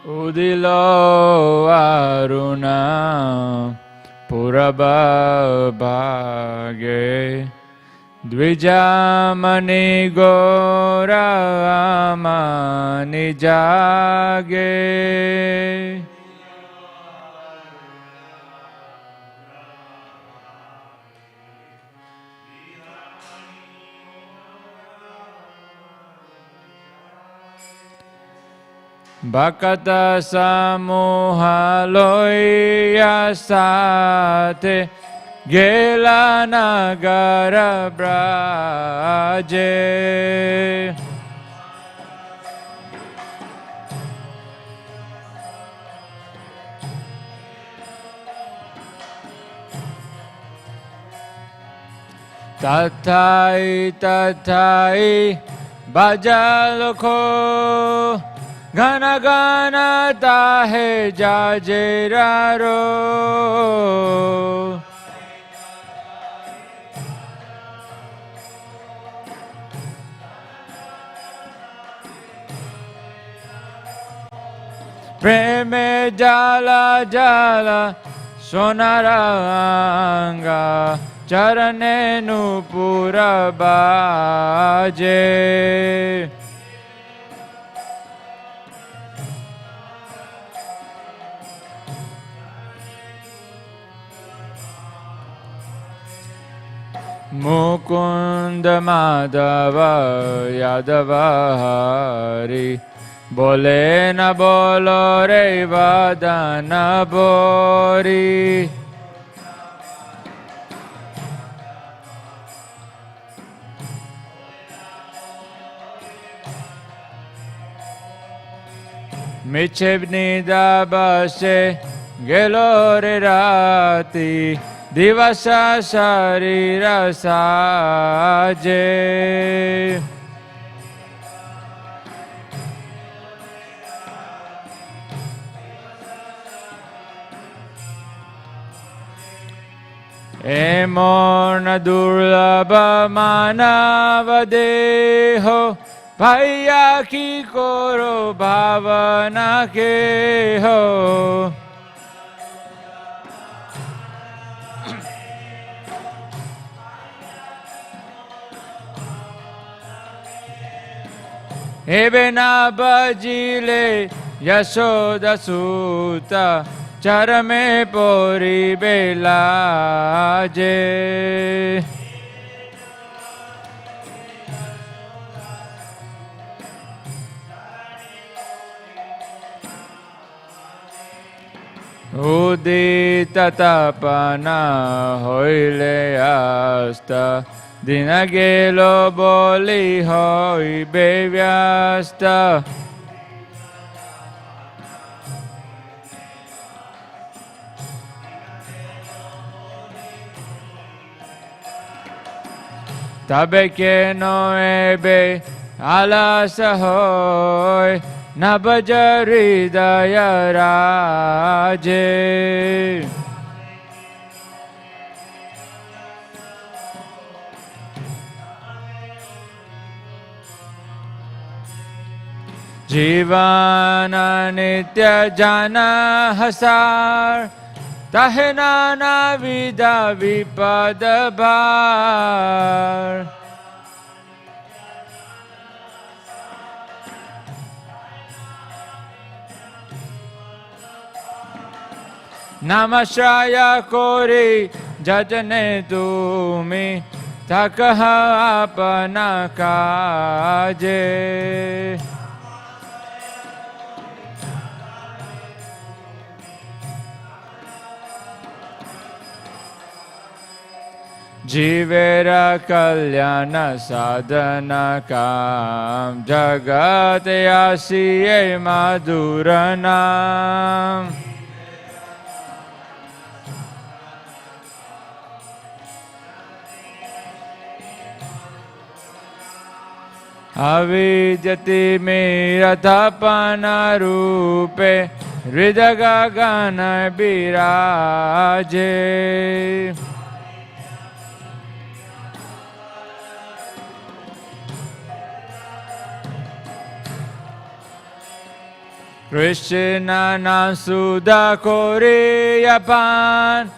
Udilo Aruna Purabhavage Dvija Mani Gora Manijage Bhakata Samoha Loya Sate Gela Nagara Braje Tathai Tathai Bajaloko Gana Gana Tahe Jajeraro Preme Jala Jala Sonaranga Charane Nupura Baje Mukunda Madhava Yadava Hari Bole na bolo re vadana bori Michebni dabase gelore rati Divasa sarira saje Emorna durlabha manavadeho Bhaiya ki koro bhavana ke ho Ebe na bajile Yashoda Sutta Charame pori belaje Udita tapana hoile asta Dinagelo boli hoi bevyasta Tabe ke no ebe alasa hoy Nabajari daya raje Jivana nitya jana hasar Tahe nana vida vipada bhar Namashaya kori jajane tumi Takaha apana kaje Jivera kalyana sadhana kam Jagate asiye madhuranam Avidyati miratapana rupe Hridagagana biraje Krishna nam sudha koriya pan,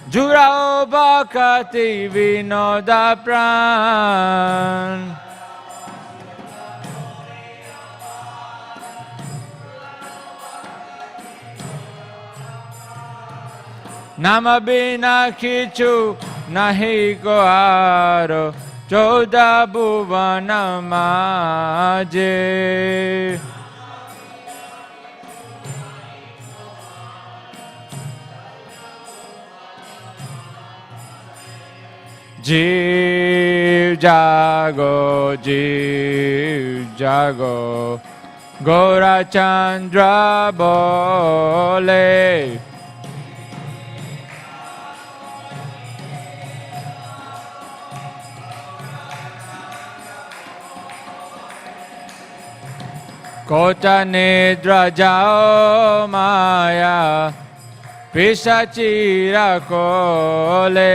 jurao bhakti vinoda pran. Nama bina kichu nahi ko aro, choda bhuvana maje. Jiv jago, Gora Chandra bole. Kota nidra jao maya, pisachira kole.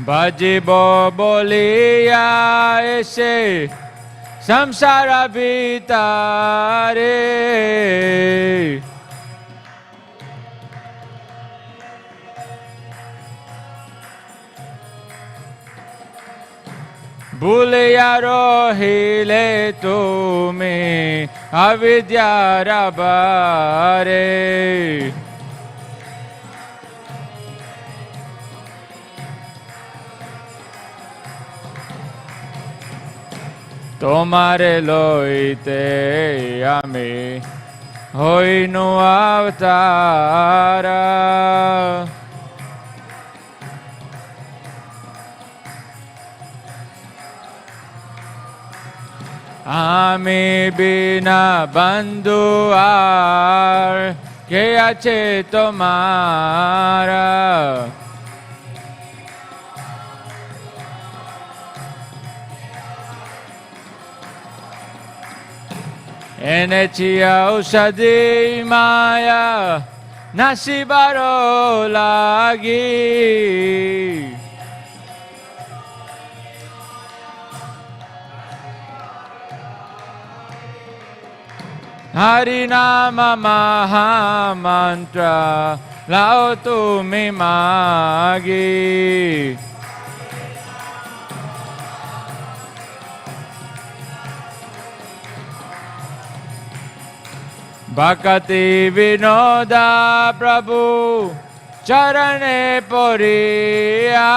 Bajibo boliya ese samsara vitare. Buliya rohile tumi avidya rabare. Tomare loite ami hoinu avatara. Ami bina bandhu ar ke ache tomara. Enechia ushadi maya nasibaro lagi. Harinama maha mantra lao tumi magi. Bhakti vinoda Prabhu charane poriya.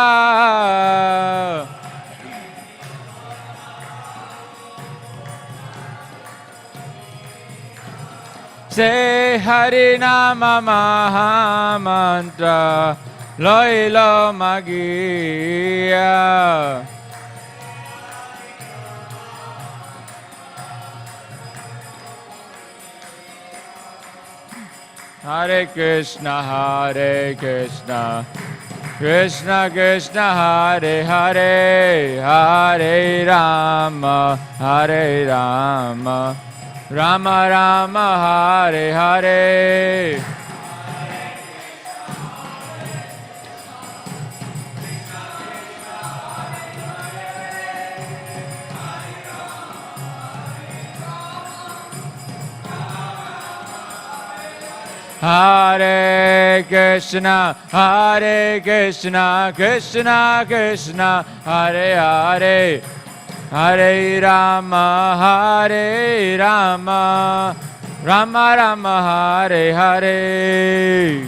Se Harinama maha mantra loilo magiya. Hare Krishna, Krishna Krishna, Hare Hare, Hare Rama, Hare Rama, Rama Rama, Hare Hare. Hare Krishna, Krishna Krishna, Hare Hare, Hare Rama, Rama Rama, Hare Hare.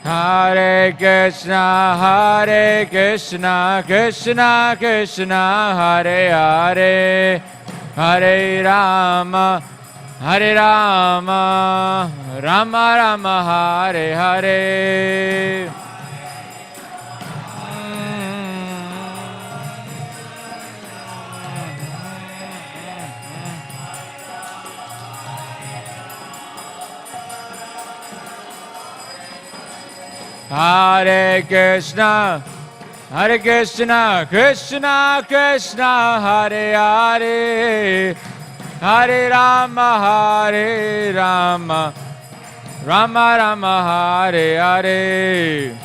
Hare Krishna, Krishna Krishna, Hare Hare, Hare Rama, Rama Rama, Hare Hare. Hare Krishna, Hare Krishna, Krishna Krishna, Hare Hare, Hare Rama, Hare Rama, Rama Rama, Hare Hare.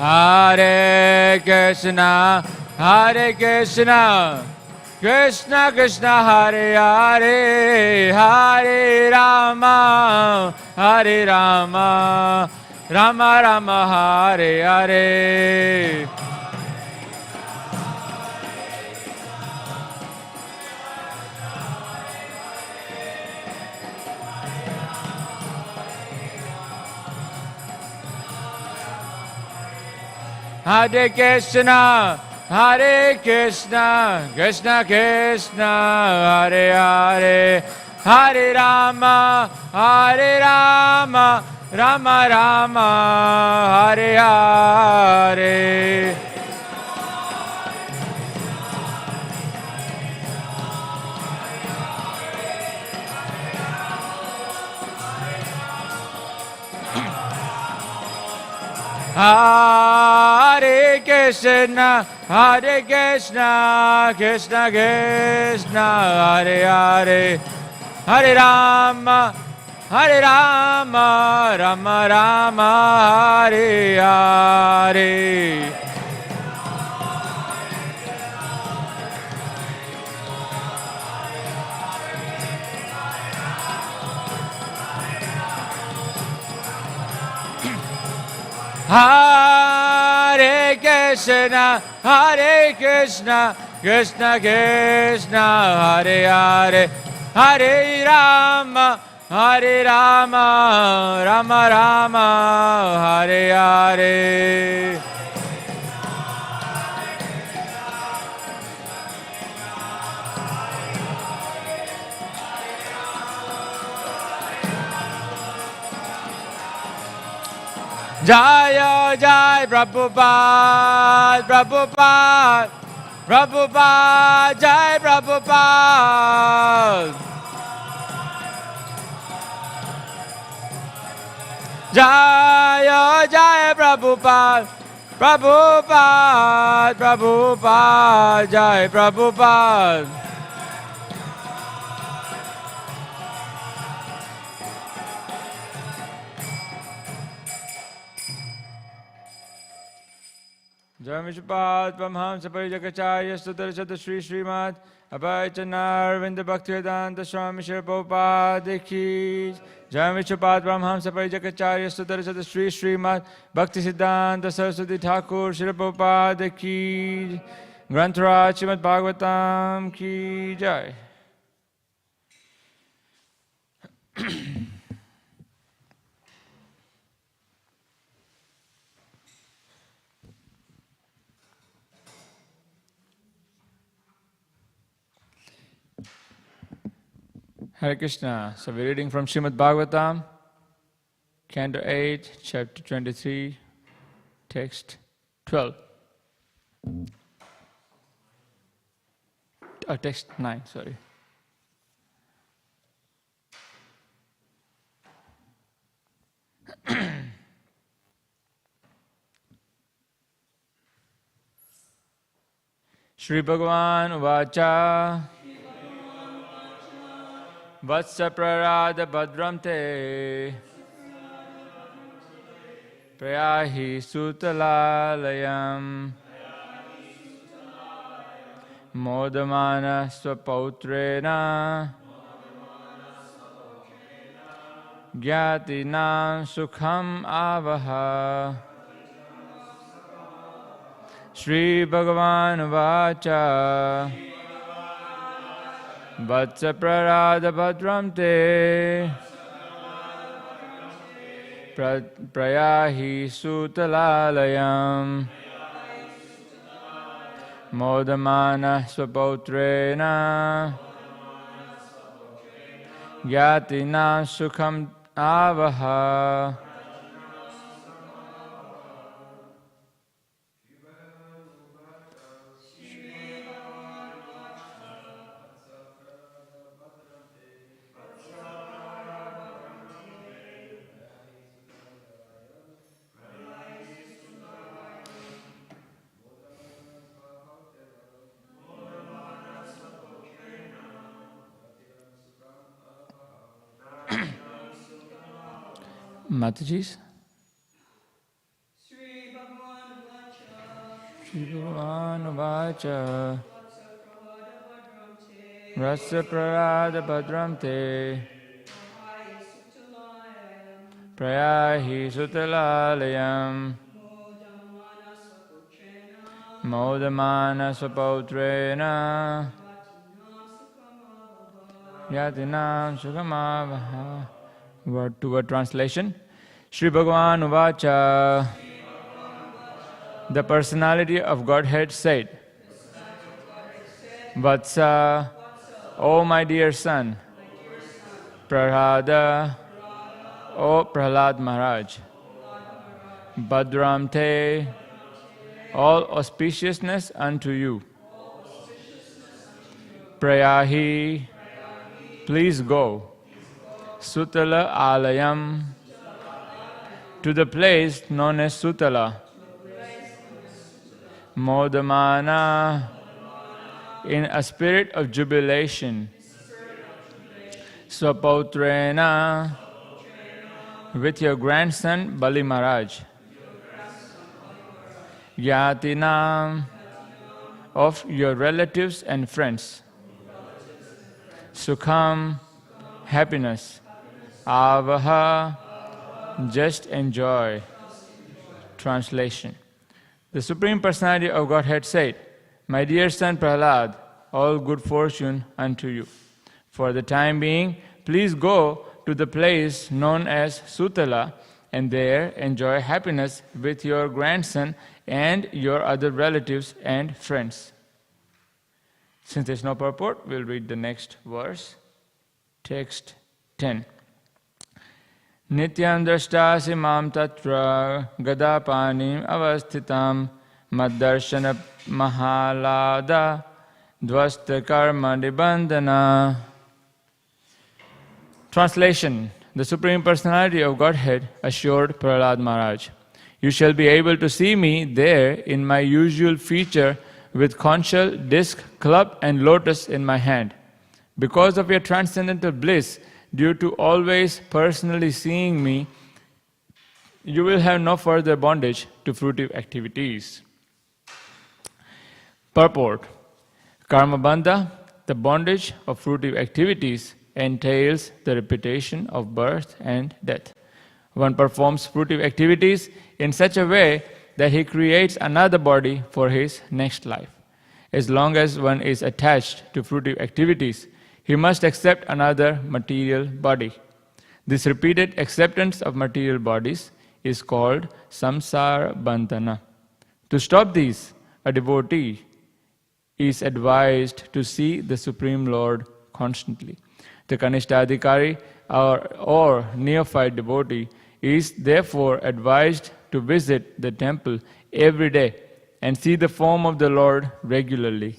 Hare Krishna, Hare Krishna, Krishna Krishna, Hare Hare, Hare Rama, Hare Rama, Rama Rama, Hare Hare. Hare Krishna, Hare Krishna, Krishna Krishna, Hare Hare, Hare Rama, Hare Rama, Rama Rama, Hare Hare. Hare Krishna, Hare Krishna, Krishna Krishna, Hare Hare, Hare Rama, Hare Rama, Rama Rama, Hare Hare. Hare Krishna, Hare Krishna, Krishna Krishna, Hare Hare, Hare Rama, Hare Rama, Rama Rama, Hare Hare. Jaya Jai Prabhupada, Prabhupada, Prabhupada, Jai Prabhupada. Jaya Jai Prabhupada, Prabhupada, Prabhupada, Jai Prabhupada. Jai Vishwapad Paramahamsa Parijaka-acharya Sutarasata Shri Śrīmad Bhaktivedanta Swami Prabhupada ki. Jai Vishwapad Paramahamsa Parijaka-acharya Sutarasata Shri Śrīmad Bhaktivedanta Saraswati Thakur Shri Prabhupada ki. Grantaraj Śrīmad Bhāgavatam ki Jai. Hare Krishna. So we're reading from Śrīmad Bhāgavatam, Canto 8, Chapter 23, Text 12. Text 9, sorry. Shri Bhagavan Uvacha Vatsa Prarada Bhadram Te Prayahi Sutalalayam Modamana Swapautrena Gyatinam Sukham Avaha. Shri Bhagavan Vacha Vatsa Prarada Bhadram Te Prayahi Sutalalayam Modamana Swapautrena Gyatinam Sukham Avaha. Mataji's. Shri Bhagavan Vacha Rasa Prarada Bhadram Te Prayahi Sutalalayam Modamana Svapautrena Yatinam Sugamavaha. Word to word translation. Shri Bhagavan Vacha. The personality of Godhead said, Vatsa, O my dear son, Prahlada, O Prahlad Maharaj, Bhadram Te, all auspiciousness unto you. Prayahi, please go. Sutala Alayam, to the place known as Sutala. Modamana, in a spirit of jubilation. Swapautrena, with your grandson Bali Maharaj. Yatinam, of your relatives and friends. Sukham, happiness. Avaha, just enjoy. Translation. The Supreme Personality of Godhead said, My dear son Prahlad, all good fortune unto you. For the time being, please go to the place known as Sutala and there enjoy happiness with your grandson and your other relatives and friends. Since there's no purport, we'll read the next verse. Text 10. Nityam drashtasi mam tatra gadapanim avasthitam maddarshana mahalada dvasta karma nibandhana. Translation. The Supreme Personality of Godhead assured Prahlad Maharaj, You shall be able to see me there in my usual feature with conchal, disc, club and lotus in my hand. Because of your transcendental bliss, due to always personally seeing me, you will have no further bondage to fruitive activities. Purport. Karma bandha, the bondage of fruitive activities, entails the repetition of birth and death. One performs fruitive activities in such a way that he creates another body for his next life. As long as one is attached to fruitive activities, he must accept another material body. This repeated acceptance of material bodies is called samsara bandhana. To stop these, a devotee is advised to see the Supreme Lord constantly. The Kanishtadhikari or neophyte devotee is therefore advised to visit the temple every day and see the form of the Lord regularly.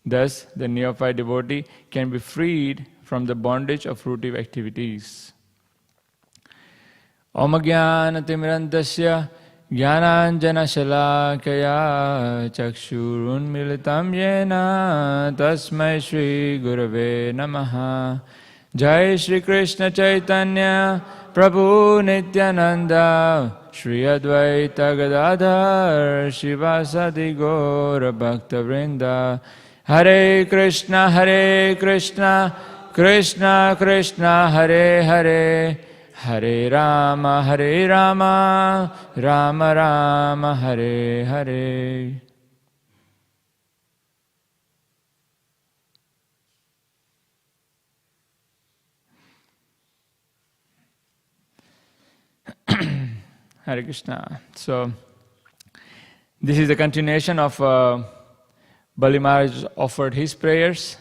Thus, the neophyte devotee can be freed from the bondage of fruitive activities. Om Jnana-timirandasya Jnananjana Shalakaya Chakshurun Militam Yena Tasmai Shri Gurave Namaha. Jai Shri Krishna Chaitanya Prabhu Nityananda Shri Advaita Gadadhar Shivasadi Gaura Bhakta Vrinda. Hare Krishna, Krishna Krishna, Hare Hare, Hare Rama, Rama Rama, Hare Hare. Hare Krishna. So, this is the continuation of Bali Maharaj offered his prayers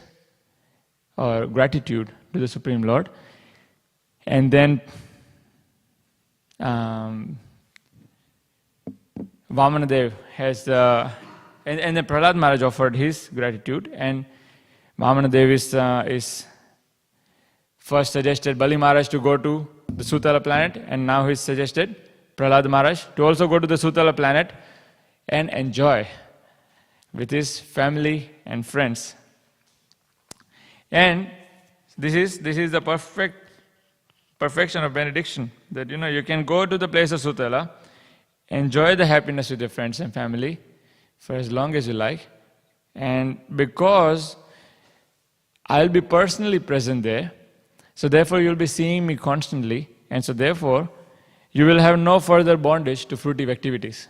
or gratitude to the Supreme Lord. And then Vamanadev has and then Prahlad Maharaj offered his gratitude, and Vamanadev is first suggested Bali Maharaj to go to the Sutala planet, and now he's suggested Prahlad Maharaj to also go to the Sutala planet and enjoy with his family and friends. And this is the perfect perfection of benediction. That you can go to the place of Sutala, enjoy the happiness with your friends and family for as long as you like, and because I'll be personally present there, so therefore you'll be seeing me constantly, and so therefore you will have no further bondage to fruitive activities.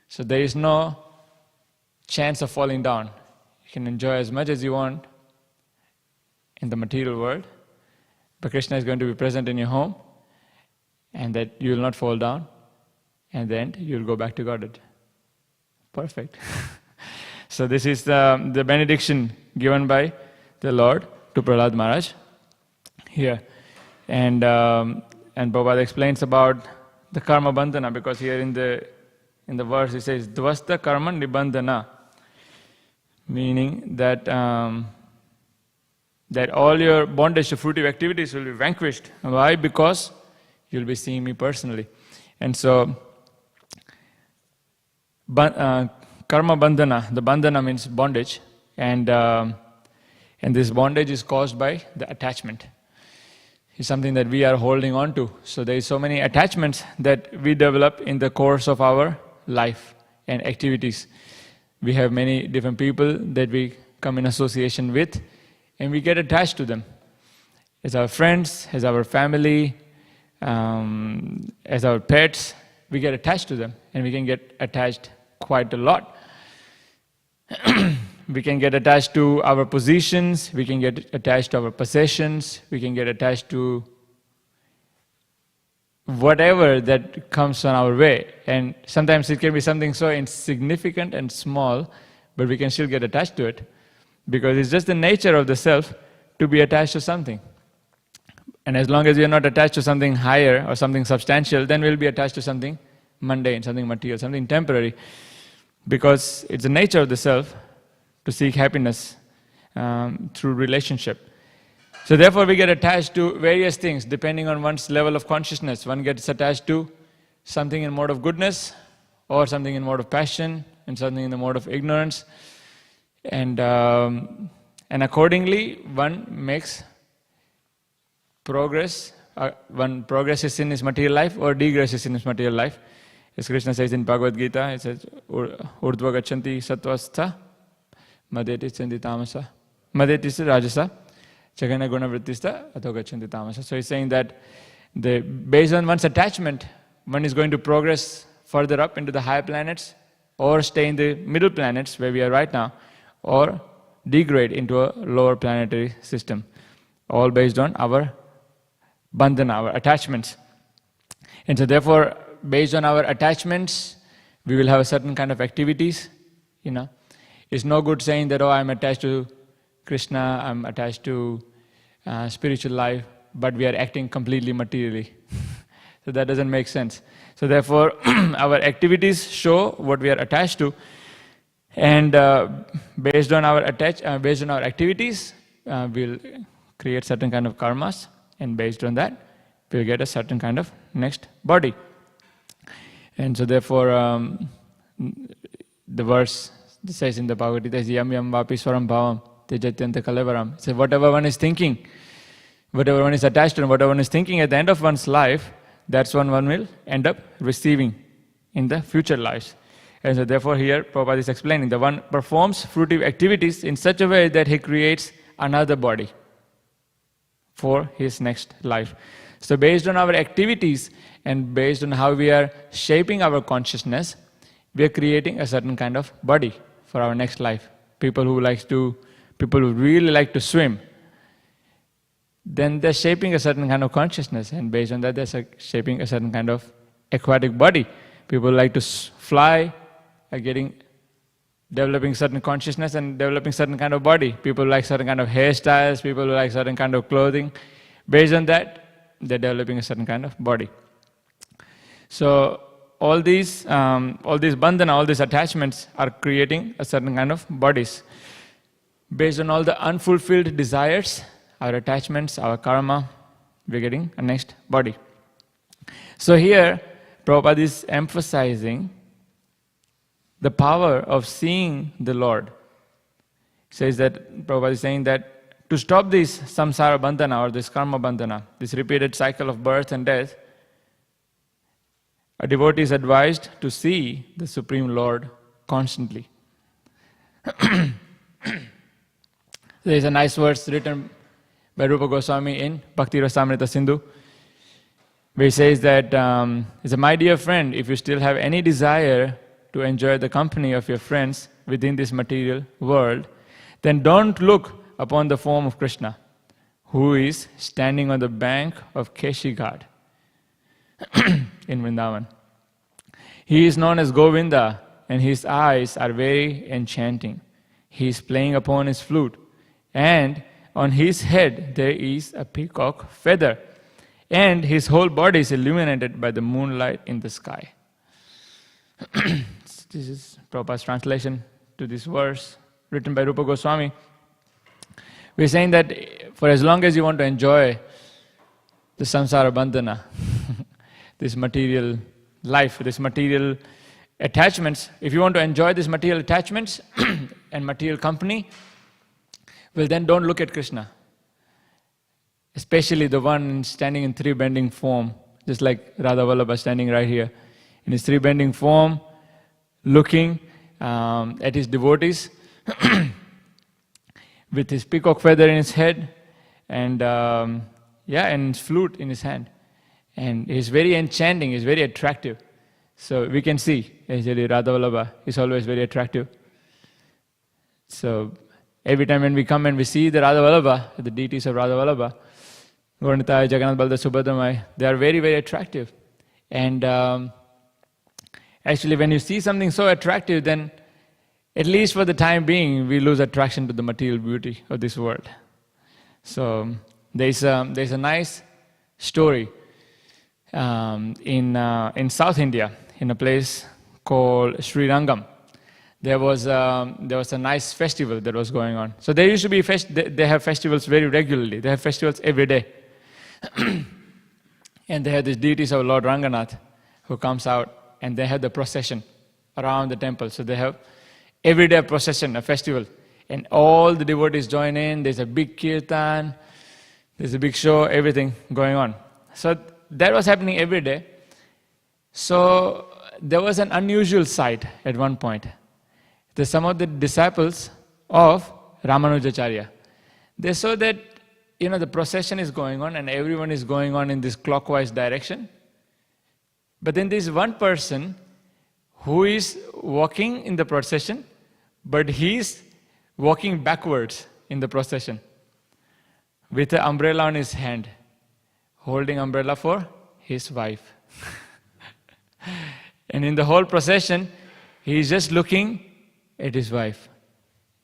So there is no chance of falling down. You can enjoy as much as you want in the material world, but Krishna is going to be present in your home, and that you will not fall down, and then you will go back to Godhead. Perfect. So this is the benediction given by the Lord to Prahlad Maharaj here. And Prabhupada explains about the karma bandhana, because here in the verse it says, Dvasta karma nibandhana, meaning that that all your bondage to fruitive activities will be vanquished. Why? Because you'll be seeing me personally. And so, karma bandhana, the bandhana means bondage, and this bondage is caused by the attachment. It's something that we are holding on to. So there is so many attachments that we develop in the course of our life and activities. We have many different people that we come in association with, and we get attached to them. As our friends, as our family, as our pets, we get attached to them, and we can get attached quite a lot. We can get attached to our positions, we can get attached to our possessions, we can get attached to whatever that comes on our way. And sometimes it can be something so insignificant and small, but we can still get attached to it, because it's just the nature of the self to be attached to something. And as long as we are not attached to something higher or something substantial, then we'll be attached to something mundane, something material, something temporary, because it's the nature of the self to seek happiness through relationship. So therefore we get attached to various things depending on one's level of consciousness. One gets attached to something in mode of goodness, or something in mode of passion, and something in the mode of ignorance. And accordingly one makes progress. One progresses in his material life or degresses in his material life. As Krishna says in Bhagavad Gita, it says, Urdhva gachanti sattvastha, madeti chanti tamasa, madeti rajasa, chagana guna vrittista, atho gachanti tamasa. So he's saying that based on one's attachment, one is going to progress further up into the higher planets, or stay in the middle planets where we are right now, or degrade into a lower planetary system. All based on our bandhana, our attachments. And so therefore, based on our attachments, we will have a certain kind of activities, It's no good saying that, I'm attached to Krishna, I'm attached to spiritual life, but we are acting completely materially. So that doesn't make sense. So therefore, our activities show what we are attached to, and based on our activities, we'll create certain kind of karmas, and based on that, we'll get a certain kind of next body. And so therefore, the verse says in the Bhagavad Gita, Yam yam vapi swaram bhavam tejatyanta kalevaram. So whatever one is thinking, whatever one is attached to, and whatever one is thinking at the end of one's life, that's what one will end up receiving in the future lives. And so therefore here Prabhupada is explaining that one performs fruitive activities in such a way that he creates another body for his next life. So based on our activities and based on how we are shaping our consciousness, we are creating a certain kind of body for our next life. People who really like to swim, then they're shaping a certain kind of consciousness, and based on that they're shaping a certain kind of aquatic body. People who like to fly are developing certain consciousness and developing certain kind of body. People who like certain kind of hairstyles, people who like certain kind of clothing. Based on that, they're developing a certain kind of body. So all these bandhana, all these attachments are creating a certain kind of bodies. Based on all the unfulfilled desires, our attachments, our karma, we're getting a next body. So here, Prabhupada is emphasizing the power of seeing the Lord. He says that, Prabhupada is saying that to stop this samsara bandhana or this karma bandhana, this repeated cycle of birth and death, a devotee is advised to see the Supreme Lord constantly. There is a nice verse written by Rupa Goswami in Bhakti Rasamrita Sindhu, where he says that, he said, "My dear friend, if you still have any desire to enjoy the company of your friends within this material world, then don't look upon the form of Krishna, who is standing on the bank of Keshi Ghat in Vrindavan. He is known as Govinda, and his eyes are very enchanting. He is playing upon his flute, and on his head there is a peacock feather, and his whole body is illuminated by the moonlight in the sky." This is Prabhupada's translation to this verse, written by Rupa Goswami. We're saying that for as long as you want to enjoy the samsara bandhana, this material life, this material attachments, if you want to enjoy these material attachments and material company, well then don't look at Krishna. Especially the one standing in three bending form, just like Radha Vallabha standing right here. In his three bending form, looking at his devotees with his peacock feather in his head and his flute in his hand. And he's very enchanting, he's very attractive. So we can see, actually, Radha Vallabha is always very attractive. So every time when we come and we see the Radha Vallabha, the deities of Radha Vallabha, Gauranitai, Jagannath Balda, Subhadramai, they are very, very attractive. And actually, when you see something so attractive, then at least for the time being, we lose attraction to the material beauty of this world. So there's a nice story in South India, in a place called Srirangam. There was a nice festival that was going on. So there used to be they have festivals very regularly. They have festivals every day. And they had these deities of Lord Ranganath who comes out, and they have the procession around the temple. So they have every day a procession, a festival. And all the devotees join in. There's a big kirtan. There's a big show, everything going on. So that was happening every day. So there was an unusual sight at one point. There's some of the disciples of Ramanujacharya. They saw that, the procession is going on and everyone is going on in this clockwise direction. But then there's one person who is walking in the procession, but he's walking backwards in the procession with an umbrella on his hand, holding umbrella for his wife. And in the whole procession, he's just looking at his wife,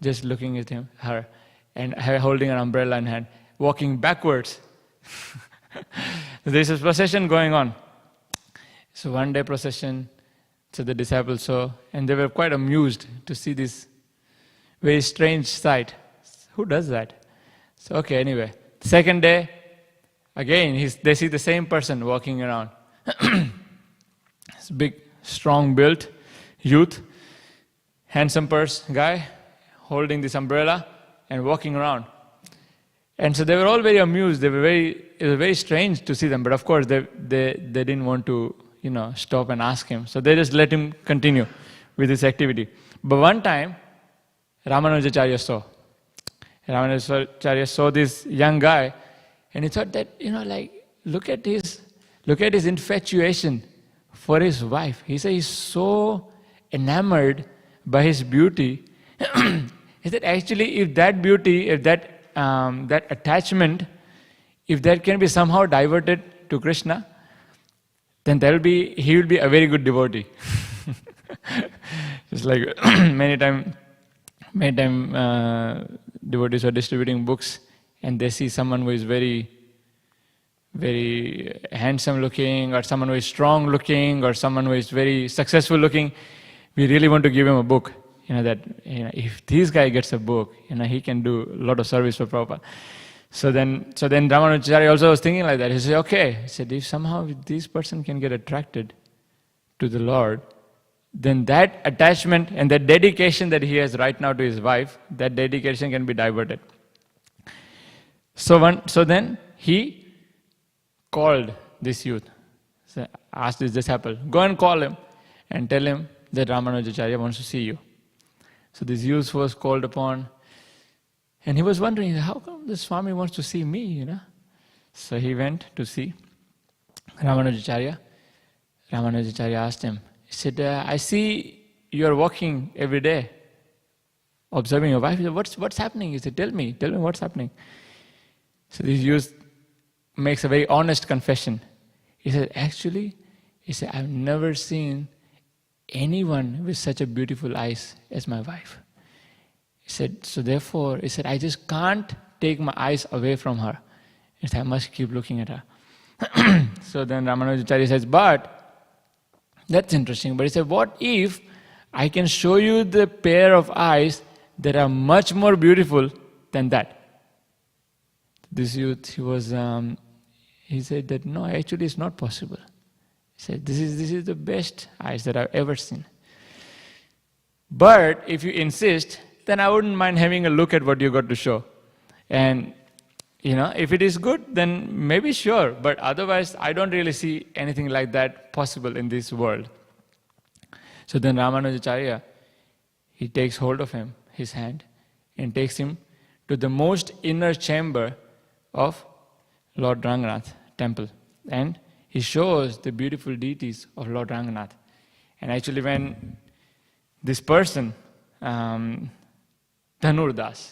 just looking at her, and holding an umbrella in hand, walking backwards. There's a procession going on. So one day procession, so the disciples saw, and they were quite amused to see this very strange sight. Who does that? So okay, anyway. Second day, again, they see the same person walking around. This big, strong-built youth, handsome guy, holding this umbrella and walking around. And so they were all very amused. It was very strange to see them. But of course, they didn't want to, stop and ask him. So they just let him continue with this activity. But one time, Ramanujacharya saw this young guy, and he thought that, look at his infatuation for his wife. He said he's so enamored by his beauty. He said actually, if that beauty, if that attachment, if that can be somehow diverted to Krishna, then he will be a very good devotee. Just like many time devotees are distributing books, and they see someone who is very, very handsome looking, or someone who is strong looking, or someone who is very successful looking. We really want to give him a book. If this guy gets a book, he can do a lot of service for Prabhupada. So then Ramanujacharya also was thinking like that. He said, okay. He said, if somehow this person can get attracted to the Lord, then that attachment and that dedication that he has right now to his wife, that dedication can be diverted. So then he called this youth. So asked his disciple, go and call him and tell him that Ramanujacharya wants to see you. So this youth was called upon, and he was wondering, how come the Swami wants to see me, So he went to see Ramanujacharya. Ramanujacharya asked him, he said, I see you are walking every day, observing your wife. He said, what's happening? He said, tell me what's happening. So this youth makes a very honest confession. He said, actually, I've never seen anyone with such a beautiful eyes as my wife. He said, so therefore, I just can't take my eyes away from her. He said, I must keep looking at her. So then Ramanujacharya says, but that's interesting. But he said, what if I can show you the pair of eyes that are much more beautiful than that? This youth, he said that no, actually it's not possible. He said, this is the best eyes that I've ever seen. But if you insist, then I wouldn't mind having a look at what you got to show. And if it is good, then maybe sure. But otherwise, I don't really see anything like that possible in this world. So then Ramanujacharya, he takes hold of his hand, and takes him to the most inner chamber of Lord Ranganath temple. And he shows the beautiful deities of Lord Ranganath. And actually when this person, Dhanurdas,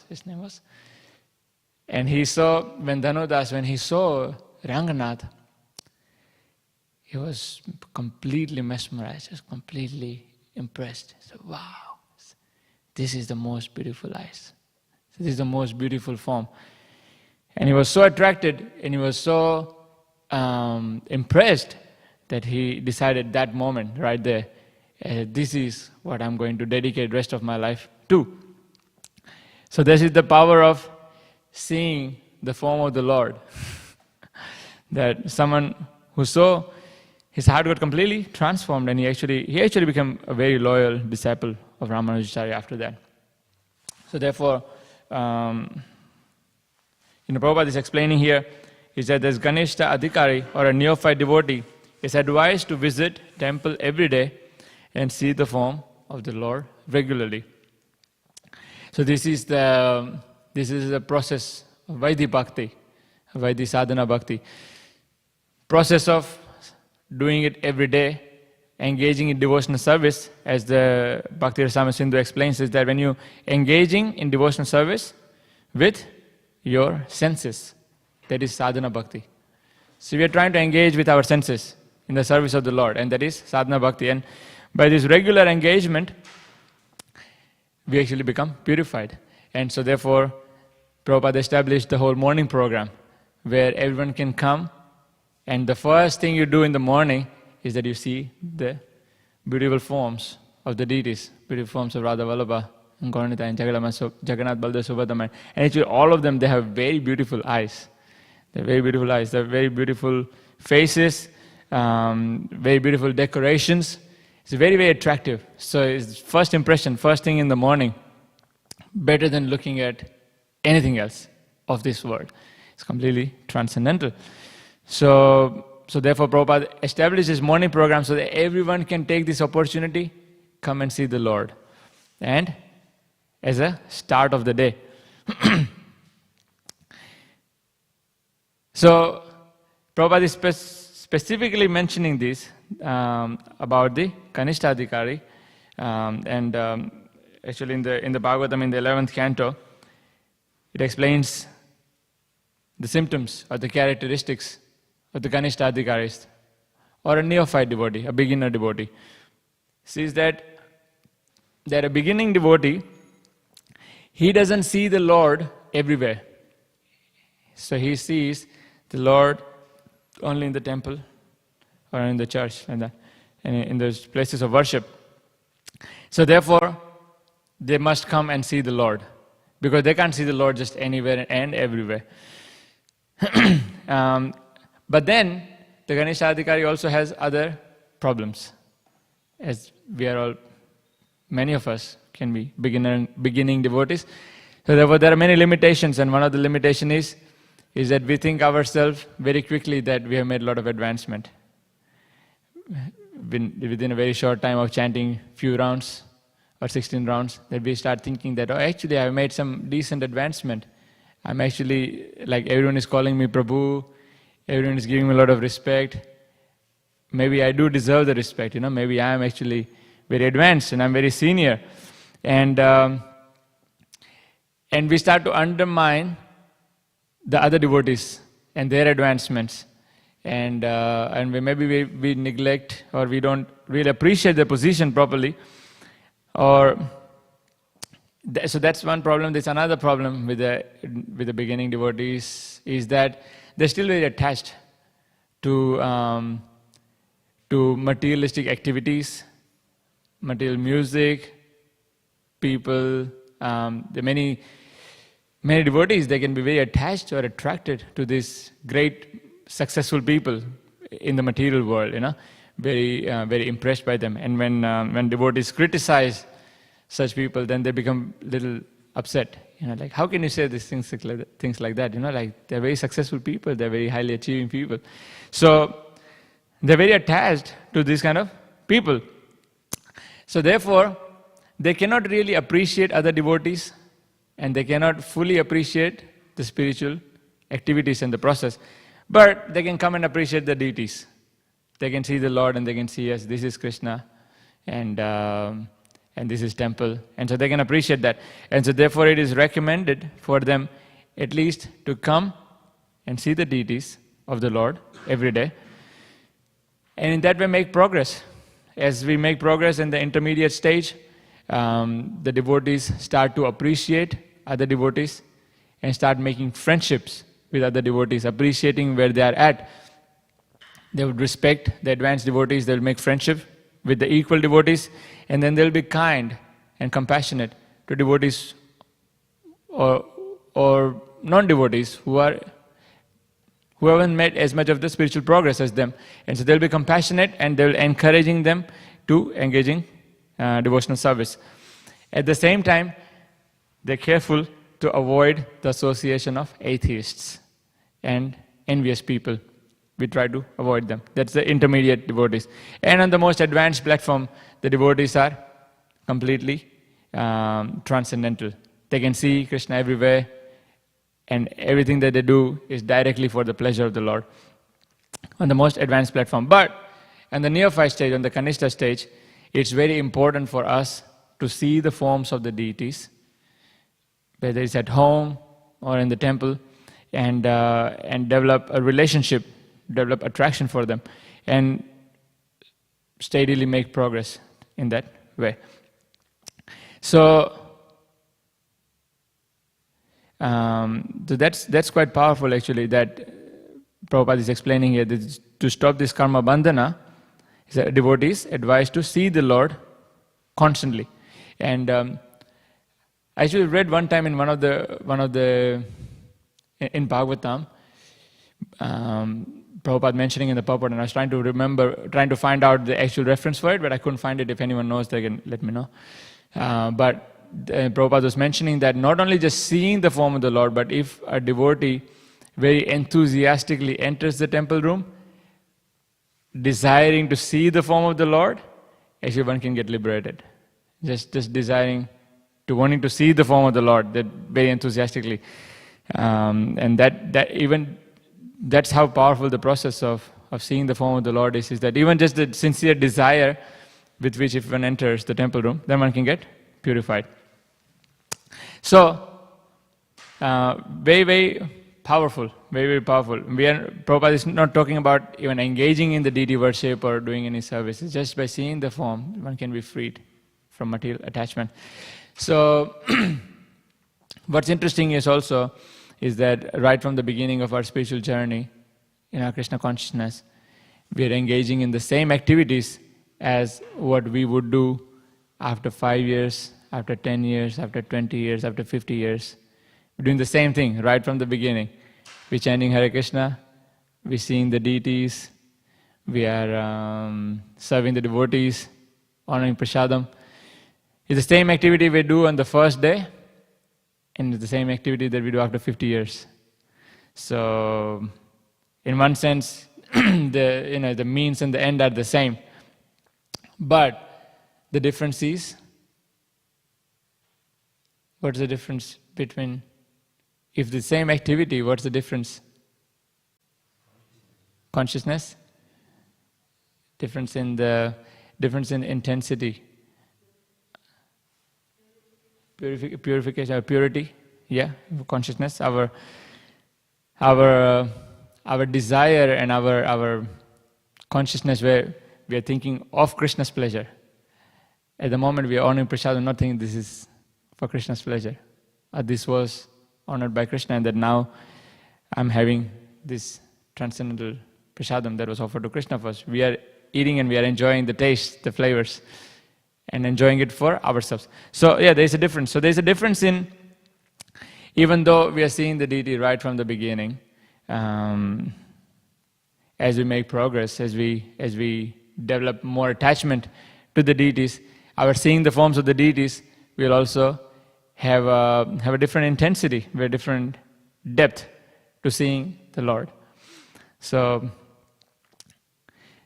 his name was, and when he saw Ranganath, he was completely mesmerized, just completely impressed. He said, wow, this is the most beautiful eyes. This is the most beautiful form. And he was so attracted and he was so impressed that he decided that moment right there, this is what I'm going to dedicate the rest of my life to. So this is the power of seeing the form of the Lord. That someone who saw, his heart got completely transformed, and he actually became a very loyal disciple of Ramanujacharya after that. So therefore, Prabhupada is explaining here, is that this Ganishta Adhikari, or a neophyte devotee, is advised to visit temple every day and see the form of the Lord regularly. So this is the process of Vaidhi Bhakti, Vaidhi Sadhana Bhakti. Process of doing it every day, engaging in devotional service, as the Bhakti Rasamrita Sindhu explains, is that when you engaging in devotional service with your senses, that is sadhana bhakti. So we are trying to engage with our senses in the service of the Lord, and that is sadhana bhakti. And by this regular engagement, we actually become purified. And so therefore, Prabhupada established the whole morning program, where everyone can come, and the first thing you do in the morning is that you see the beautiful forms of the deities, beautiful forms of Radha Vallabha, and Gauranga and Jagannath, Baldev, Subhadra. And actually all of them, they have very beautiful eyes. They're very beautiful eyes. They're very beautiful faces, very beautiful decorations. It's very, very attractive. So it's first impression, first thing in the morning, better than looking at anything else of this world. It's completely transcendental. So therefore Prabhupada established this morning program so that everyone can take this opportunity, come and see the Lord. And as a start of the day. So Prabhupada is specifically mentioning this about the Kanishta Adhikari, and actually in the Bhagavatam, in the 11th canto, it explains the symptoms or the characteristics of the Kanishta Adhikaris, or a neophyte devotee, a beginner devotee. Sees that a beginning devotee, he doesn't see the Lord everywhere. So he sees the Lord only in the temple or in the church, and in those places of worship. So therefore, they must come and see the Lord, because they can't see the Lord just anywhere and everywhere. But then, the Ganesha Adhikari also has other problems. As we are all, many of us can be beginning devotees. So therefore, there are many limitations, and one of the limitations is is that we think ourselves very quickly that we have made a lot of advancement. Within a very short time of chanting few rounds or 16 rounds, that we start thinking that, oh, actually I've made some decent advancement. I'm actually, like, everyone is calling me Prabhu, everyone is giving me a lot of respect. Maybe I do deserve the respect, maybe I am actually very advanced and I'm very senior. And we start to undermine the other devotees and their advancements. And we neglect, or we don't really appreciate their position properly. So that's one problem. There's another problem with the beginning devotees, is that they're still very attached to materialistic activities, material music, people. There are many devotees, they can be very attached or attracted to these great successful people in the material world, very impressed by them. And when devotees criticize such people, then they become a little upset. Like, how can you say these things like that? Like, they're very successful people, they're very highly achieving people. So they're very attached to these kind of people. So therefore, they cannot really appreciate other devotees, and they cannot fully appreciate the spiritual activities and the process. But they can come and appreciate the deities. They can see the Lord and they can see, yes, this is Krishna and this is temple. And so they can appreciate that. And so therefore it is recommended for them at least to come and see the deities of the Lord every day. And in that way make progress. As we make progress in the intermediate stage, the devotees start to appreciate other devotees and start making friendships with other devotees, appreciating where they are at. They would respect the advanced devotees, they'll make friendship with the equal devotees, and then they'll be kind and compassionate to devotees or non-devotees who haven't made as much of the spiritual progress as them. And so they'll be compassionate and they'll encouraging them to engaging devotional service. At the same time, they're careful to avoid the association of atheists and envious people. We try to avoid them. That's the intermediate devotees. And on the most advanced platform, the devotees are completely transcendental. They can see Krishna everywhere, and everything that they do is directly for the pleasure of the Lord on the most advanced platform. But on the neophyte stage, on the Kanishta stage, it's very important for us to see the forms of the deities, whether it's at home or in the temple, and develop a relationship, develop attraction for them, and steadily make progress in that way. So that's quite powerful actually, that Prabhupada is explaining here, that to stop this karma bandhana, devotees advised to see the Lord constantly. And I actually read one time in in Bhagavatam, Prabhupada mentioning in the purport, and I was trying to find out the actual reference for it, but I couldn't find it. If anyone knows, they can let me know. But Prabhupada was mentioning that not only just seeing the form of the Lord, but if a devotee very enthusiastically enters the temple room, desiring to see the form of the Lord, actually one can get liberated. Just desiring to wanting to see the form of the Lord, that very enthusiastically. And that's how powerful the process of seeing the form of the Lord is that even just the sincere desire with which if one enters the temple room, then one can get purified. So, very, very powerful, very, very powerful. Prabhupada is not talking about even engaging in the deity worship or doing any services. Just by seeing the form, one can be freed from material attachment. So, what's interesting is that right from the beginning of our spiritual journey in our Krishna consciousness, we are engaging in the same activities as what we would do after 5 years, after 10 years, after 20 years, after 50 years. We're doing the same thing right from the beginning. We're chanting Hare Krishna, we're seeing the deities, we are serving the devotees, honoring prasadam. It's the same activity we do on the first day, and it's the same activity that we do after 50 years. So, in one sense, the means and the end are the same. But the difference is, what's the difference between, if the same activity, what's the difference? Consciousness? Difference in intensity. Purification or purity, yeah, consciousness, our desire and our consciousness where we are thinking of Krishna's pleasure. At the moment we are honoring prasadam, not thinking this is for Krishna's pleasure. This was honored by Krishna, and that now I'm having this transcendental prasadam that was offered to Krishna first. We are eating and we are enjoying the taste, the flavors, and enjoying it for ourselves. So yeah, there is a difference. So there is a difference in, even though we are seeing the deity right from the beginning, as we make progress, as we develop more attachment to the deities, our seeing the forms of the deities will also have a different intensity, very different depth to seeing the Lord. So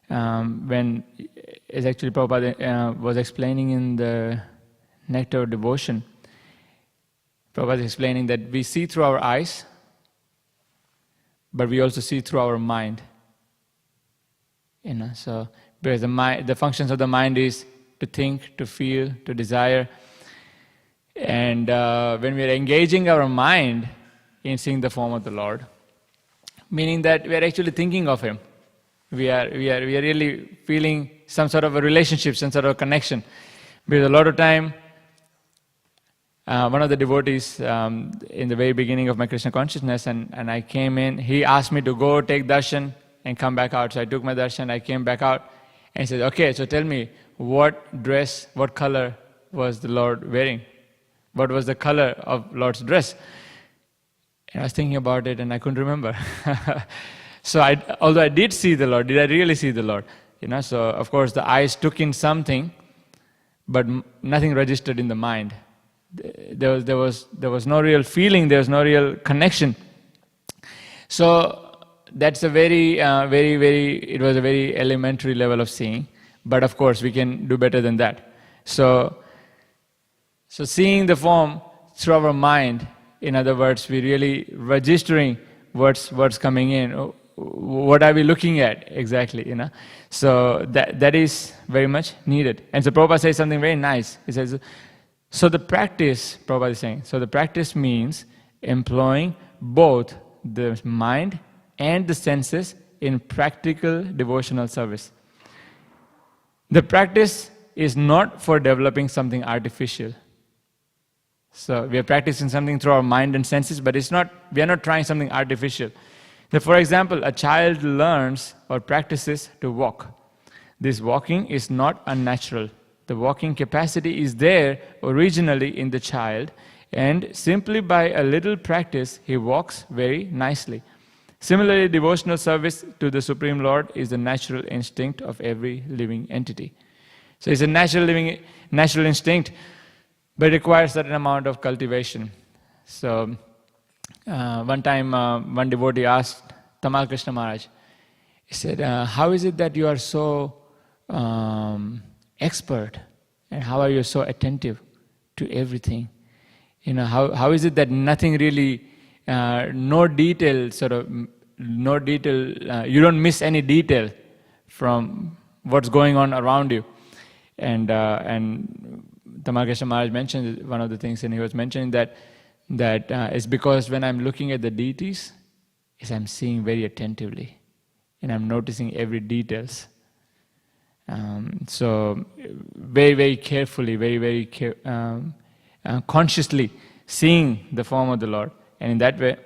when, as actually Prabhupada was explaining in the Nectar of Devotion, Prabhupada is explaining that we see through our eyes, but we also see through our mind. So because the functions of the mind is to think, to feel, to desire, and when we are engaging our mind in seeing the form of the Lord, meaning that we are actually thinking of Him. We are really feeling some sort of a relationship, some sort of a connection. Because a lot of time, one of the devotees in the very beginning of my Krishna consciousness, and I came in, he asked me to go take darshan and come back out. So I took my darshan, I came back out, and he said, okay, so tell me, what dress, what color was the Lord wearing? What was the color of Lord's dress? And I was thinking about it and I couldn't remember. So although I did see the Lord, did I really see the Lord? So of course the eyes took in something, but nothing registered in the mind. There was no real feeling, there was no real connection. So that's a it was a very elementary level of seeing. But of course we can do better than that. So seeing the form through our mind, in other words, we're really registering what's coming in. What are we looking at exactly, So that is very much needed. And so Prabhupada says something very nice. He says, so the practice, Prabhupada is saying, so the practice means employing both the mind and the senses in practical devotional service. The practice is not for developing something artificial. So we are practicing something through our mind and senses, but we are not trying something artificial. For example, a child learns or practices to walk. This walking is not unnatural. The walking capacity is there originally in the child, and simply by a little practice, he walks very nicely. Similarly, devotional service to the Supreme Lord is the natural instinct of every living entity. So it's a natural instinct, but it requires a certain amount of cultivation. So one time, one devotee asked Tamal Krishna Maharaj, he said, how is it that you are so expert, and how are you so attentive to everything? How is it that nothing really, no detail, you don't miss any detail from what's going on around you? And Tamal Krishna Maharaj mentioned one of the things, and he was mentioning that it's because when I'm looking at the deities, I'm seeing very attentively, and I'm noticing every details. So very, very carefully, very, very consciously seeing the form of the Lord. And in that way,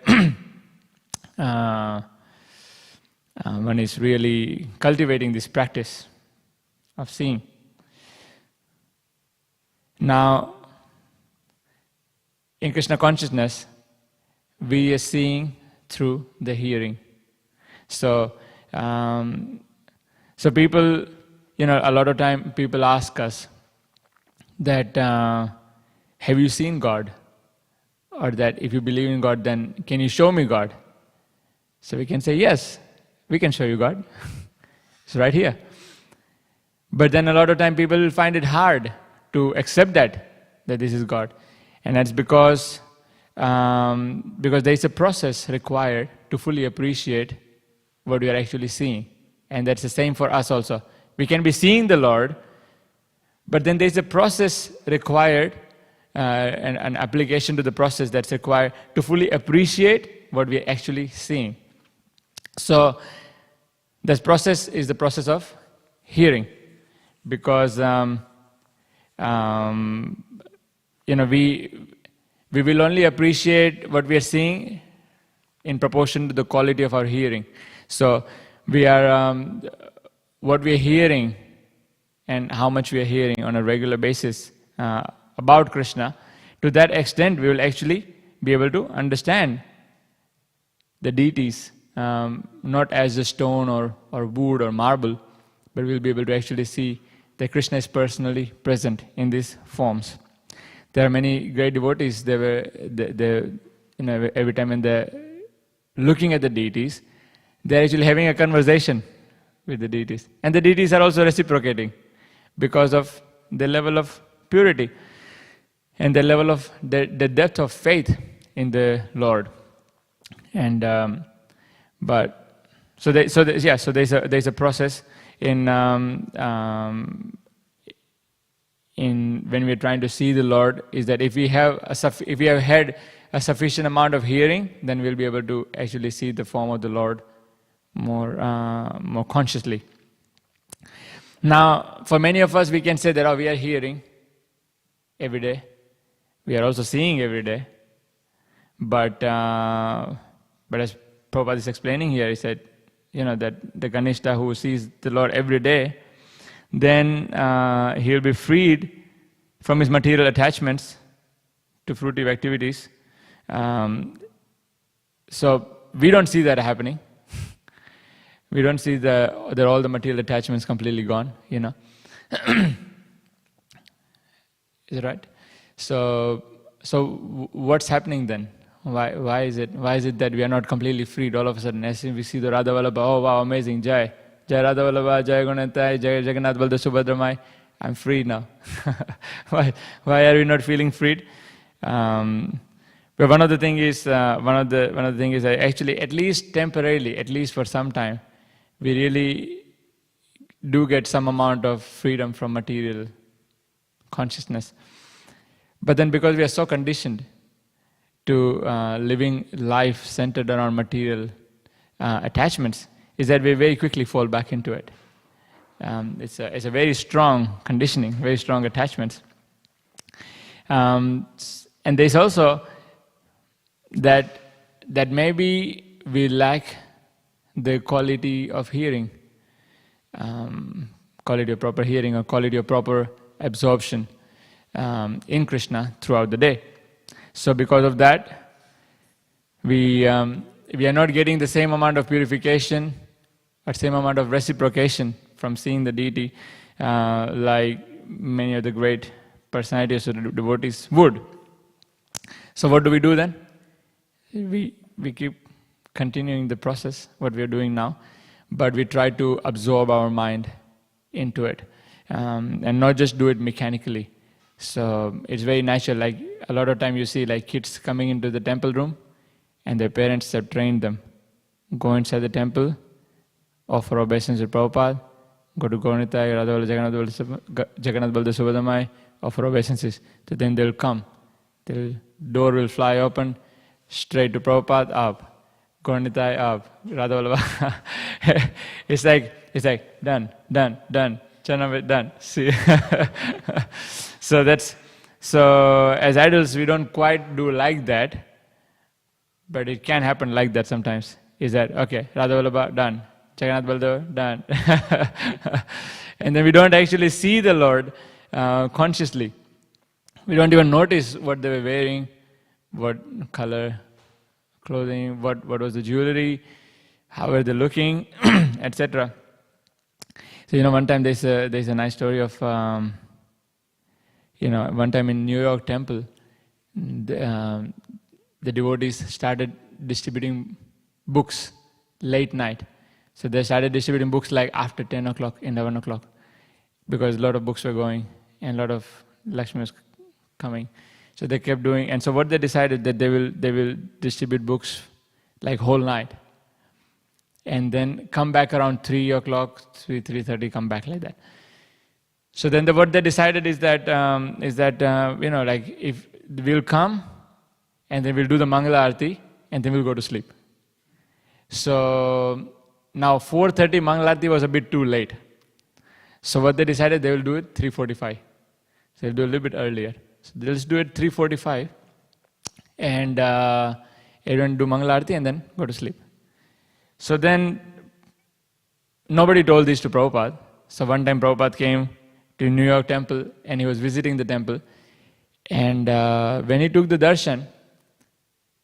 one is really cultivating this practice of seeing. Now, in Krishna consciousness, we are seeing through the hearing. So people, a lot of time people ask us that, have you seen God? Or that if you believe in God, then can you show me God? So we can say, yes, we can show you God. It's right here. But then a lot of time people will find it hard to accept that this is God. And that's because there is a process required to fully appreciate what we are actually seeing. And that's the same for us also. We can be seeing the Lord, but then there's a process required, an application to the process that's required to fully appreciate what we are actually seeing. So this process is the process of hearing, because we will only appreciate what we are seeing in proportion to the quality of our hearing. So we are what we are hearing and how much we are hearing on a regular basis about Krishna. To that extent, we will actually be able to understand the deities, not as a stone or wood or marble, but we'll be able to actually see that Krishna is personally present in these forms. There are many great devotees. Every time when they're looking at the deities, they're actually having a conversation with the deities, and the deities are also reciprocating because of the level of purity and the level of the depth of faith in the Lord. And there's a process in when we're trying to see the Lord, is that if we have had a sufficient amount of hearing, then we'll be able to actually see the form of the Lord more consciously. Now, for many of us, we can say that we are hearing every day, we are also seeing every day, but as Prabhupada is explaining here, he said, that the Ganishta who sees the Lord every day, then he'll be freed from his material attachments to fruitive activities. So we don't see that happening. We don't see that all the material attachments completely gone, Is it right? So what's happening then? Why is it that we are not completely freed all of a sudden? As we see the Radha Vallabha, oh wow, amazing, Jai Radha Vallabha, Jai Gunantai, Jai Jagannath Balda Subhadramai, I'm free now. Why are we not feeling freed? But one of the things is actually, at least temporarily, at least for some time, we really do get some amount of freedom from material consciousness. But then because we are so conditioned to living life centered around material attachments, is that we very quickly fall back into it. It's a very strong conditioning, very strong attachments. And there's also that maybe we lack the quality of hearing, quality of proper hearing or quality of proper absorption in Krishna throughout the day. So because of that, we are not getting the same amount of purification or same amount of reciprocation from seeing the deity like many of the great personalities or devotees would. So what do we do then? We keep continuing the process, what we are doing now, but we try to absorb our mind into it and not just do it mechanically. So it's very natural. Like a lot of time you see like kids coming into the temple room and their parents have trained them. Go inside the temple, offer obeisance to Prabhupada, go to Gaurnitai, Radha Jagannath Balda Subhadramai, offer obeisances. So then they'll come. The door will fly open, straight to Prabhupada, up. Gaurnitai, up. Radha Vallabha. It's like done. Chanavit, done. See. So as adults we don't quite do like that, but it can happen like that sometimes. Is that okay? Radha Vallabha, done. Jagannath Balda, done. And then we don't actually see the Lord consciously. We don't even notice what they were wearing, what color clothing, what was the jewelry, how were they looking, etc. So one time there's a nice story of one time in New York temple, the devotees started distributing books late night. So they started distributing books like after 10 o'clock, 11 o'clock, because a lot of books were going and a lot of Lakshmi was coming. So they kept doing, and so what they decided that they will distribute books like whole night, and then come back around 3 o'clock, 3:30, come back like that. So then what they decided is that like if we'll come, and then we'll do the Mangala Arati, and then we'll go to sleep. So now 4:30 Mangala Arati was a bit too late. So what they decided, they will do it 3:45. So they'll do a little bit earlier. So they'll just do it 3:45, and everyone do Mangala Arati and then go to sleep. So then nobody told this to Prabhupada. So one time Prabhupada came to New York temple and he was visiting the temple, and when he took the darshan,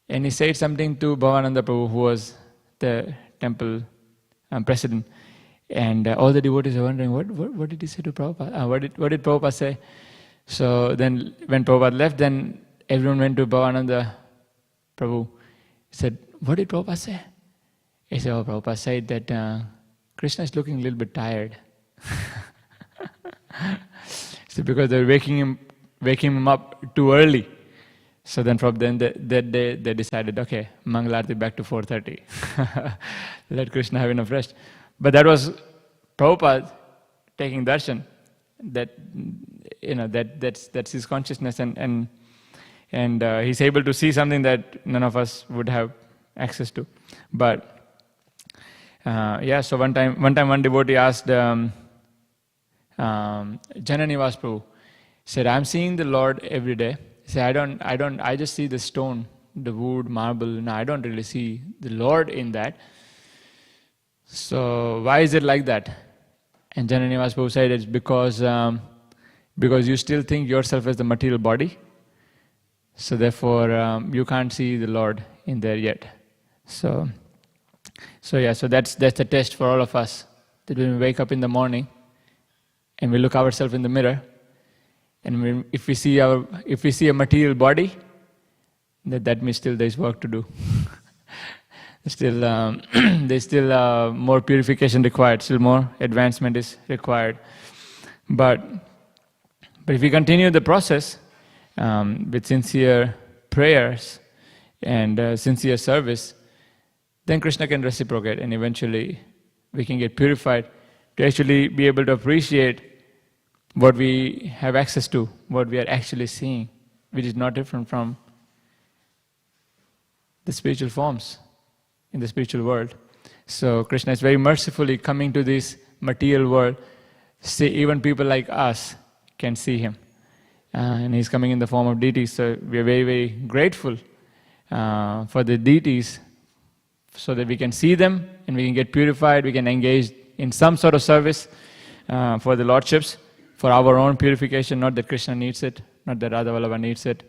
and he said something to Bhavananda Prabhu, who was the temple president, and all the devotees are wondering, what did he say to Prabhupada? What did Prabhupada say? So then when Prabhupada left, then everyone went to Bhavananda Prabhu. He said, what did Prabhupada say? He said, oh, Prabhupada said that Krishna is looking a little bit tired. So because they're waking him up too early. So then from then they decided, okay, Mangala Arati back to 4:30. Let Krishna have enough rest. But that was Prabhupada taking darshan. That's his consciousness, and he's able to see something that none of us would have access to. But so one time one devotee asked Jananivas Prabhu, said, I'm seeing the Lord every day. He said, I just see the stone, the wood, marble. No, I don't really see the Lord in that. So why is it like that? And Jananivas Prabhu said, it's because you still think yourself as the material body. So therefore you can't see the Lord in there yet. So that's the test for all of us. That when we wake up in the morning and we look ourselves in the mirror, and if we see a material body, that means still there's work to do. There's still more purification required. Still more advancement is required. But if we continue the process with sincere prayers and sincere service, then Krishna can reciprocate, and eventually we can get purified to actually be able to appreciate what we have access to, what we are actually seeing, which is not different from the spiritual forms in the spiritual world. So Krishna is very mercifully coming to this material world. See, even people like us can see him. And he's coming in the form of deities. So we are very, very grateful for the deities, so that we can see them and we can get purified, we can engage in some sort of service for the lordships, for our own purification, not that Krishna needs it, not that Radha Vallabha needs it.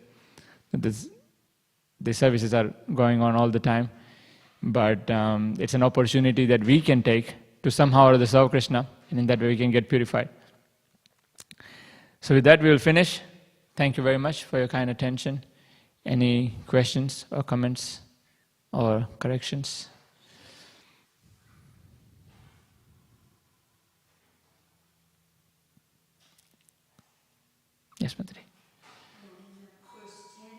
The services are going on all the time, but it's an opportunity that we can take to somehow or other serve Krishna, and in that way we can get purified. So with that we will finish. Thank you very much for your kind attention. Any questions or comments or corrections? Yes, Madhuri. Verse 10,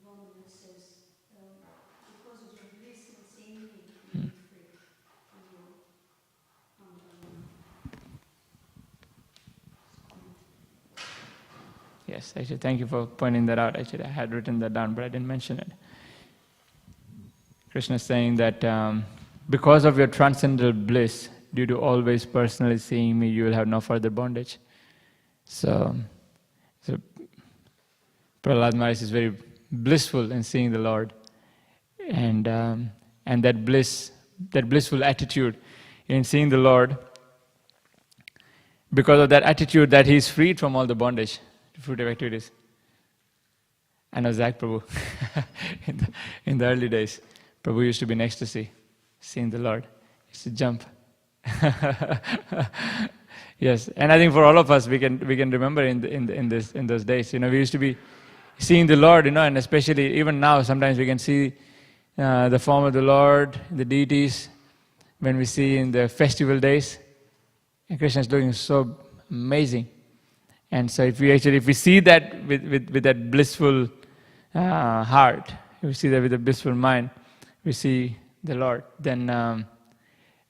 one that says, because of your bliss in seeing me, you be free. Yes, actually, thank you for pointing that out. Actually, I had written that down, but I didn't mention it. Krishna is saying that because of your transcendental bliss, due to always personally seeing me, you will have no further bondage. So Prahlad Maharaj is very blissful in seeing the Lord, and that blissful attitude in seeing the Lord. Because of that attitude, that he is freed from all the bondage, fruitive activities. I know Zach Prabhu, in the early days, Prabhu used to be in ecstasy, seeing the Lord. He used to jump. Yes, and I think for all of us, we can remember in those days. We used to be seeing the Lord, and especially even now, sometimes we can see the form of the Lord, the deities, when we see in the festival days. And Krishna is looking so amazing. And so if we see that with that blissful heart, if we see that with a blissful mind, we see the Lord, then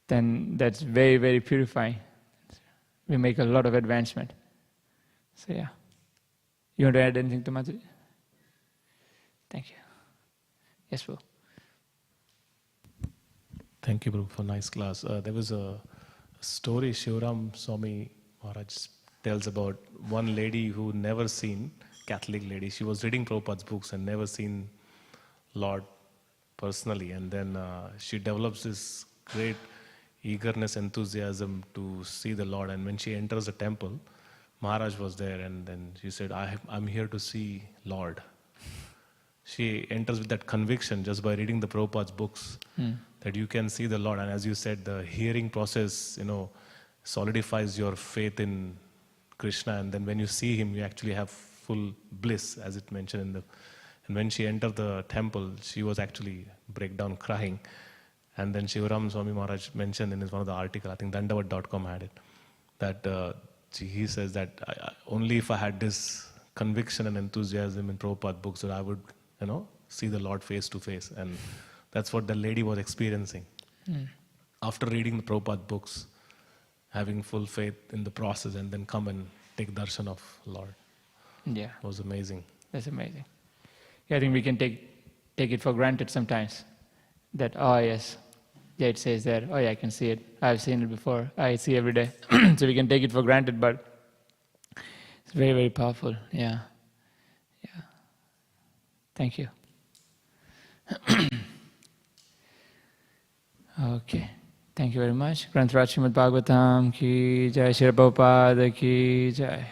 that's very, very purifying. We make a lot of advancement. So yeah. You want to add anything to Madhuri? Thank you. Yes, Prabhu. Thank you, Prabhu, for nice class. There was a story Shivaram Swami Maharaj tells about one lady who never seen, Catholic lady. She was reading Prabhupada's books and never seen Lord personally. And then she develops this great eagerness, enthusiasm to see the Lord. And when she enters the temple, Maharaj was there, and then she said, I'm here to see Lord. She enters with that conviction just by reading the Prabhupada's books, that you can see the Lord. And as you said, the hearing process, solidifies your faith in Krishna. And then when you see him, you actually have full bliss, as it mentioned and when she entered the temple, she was actually break down crying. And then Shivaram Swami Maharaj mentioned in one of the articles, I think Dandavat.com had it, that he says that only if I had this conviction and enthusiasm in Prabhupada books, that I would, see the Lord face to face. And that's what the lady was experiencing. After reading the Prabhupada books, having full faith in the process, and then come and take darshan of Lord. Yeah. It was amazing. That's amazing. Yeah, I think we can take it for granted sometimes. That, oh yes, yeah, it says there, oh yeah, I can see it. I've seen it before. I see every day. So we can take it for granted, but it's very, very powerful. Yeah. Yeah. Thank you. Okay. Thank you very much. Śrīmad Bhāgavatam ki jai, Śrīla Prabhupada ki jai.